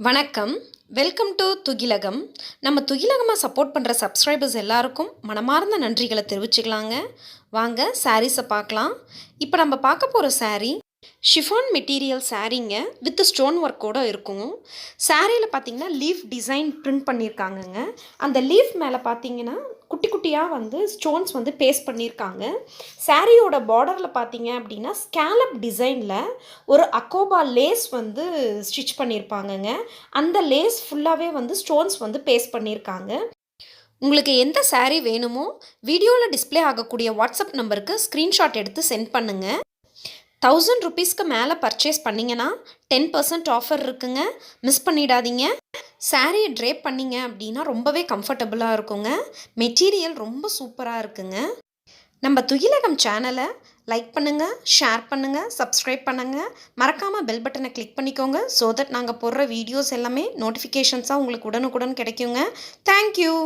வணக்கம். Welcome to Thugilagam. நம்ம துகிலகமாக சப்போர்ட் பண்ணுற சப்ஸ்கிரைபர்ஸ் எல்லாருக்கும் மனமார்ந்த நன்றிகளை தெரிவிச்சுக்கலாங்க. வாங்க சாரீஸை பார்க்கலாம். இப்போ நம்ம பார்க்க போகிற சாரீ ஷிஃபான் மெட்டீரியல் சாரீங்க வித் ஸ்டோன் ஒர்க்கோடு இருக்கும். சாரியில் பார்த்தீங்கன்னா லீஃப் டிசைன் பிரிண்ட் பண்ணியிருக்காங்கங்க. அந்த லீஃப் மேலே பார்த்தீங்கன்னா குட்டி குட்டியாக ஸ்டோன்ஸ் பேஸ்ட் பண்ணியிருக்காங்க. சாரியோட பார்டரில் பார்த்தீங்க அப்படின்னா ஸ்கேலப் டிசைனில் ஒரு அக்கோபா லேஸ் ஸ்டிச் பண்ணியிருப்பாங்கங்க. அந்த லேஸ் ஃபுல்லாகவே ஸ்டோன்ஸ் பேஸ்ட் பண்ணியிருக்காங்க. உங்களுக்கு எந்த சாரீ வேணுமோ வீடியோவில் டிஸ்பிளே ஆகக்கூடிய வாட்ஸ்அப் நம்பருக்கு ஸ்க்ரீன்ஷாட் எடுத்து சென்ட் பண்ணுங்கள். 1000 ருபீஸ்க்கு மேலே பர்ச்சேஸ் பண்ணிங்கன்னா 10% ஆஃபர் இருக்குங்க. மிஸ் பண்ணிடாதீங்க. சாரியை ட்ரேப் பண்ணிங்க அப்படின்னா ரொம்பவே கம்ஃபர்டபுளாக இருக்குங்க. மெட்டீரியல் ரொம்ப சூப்பராக இருக்குங்க. நம்ம துகிலகம் சேனலை லைக் பண்ணுங்கள், ஷேர் பண்ணுங்கள், சப்ஸ்கிரைப் பண்ணுங்கள். மறக்காமல் பெல் பட்டனை கிளிக் பண்ணிக்கோங்க. ஸோ தட் நாங்கள் போடுற வீடியோஸ் எல்லாமே நோட்டிஃபிகேஷன்ஸாக உங்களுக்கு உடனுக்குடன் கிடைக்குங்க. தேங்க்யூ.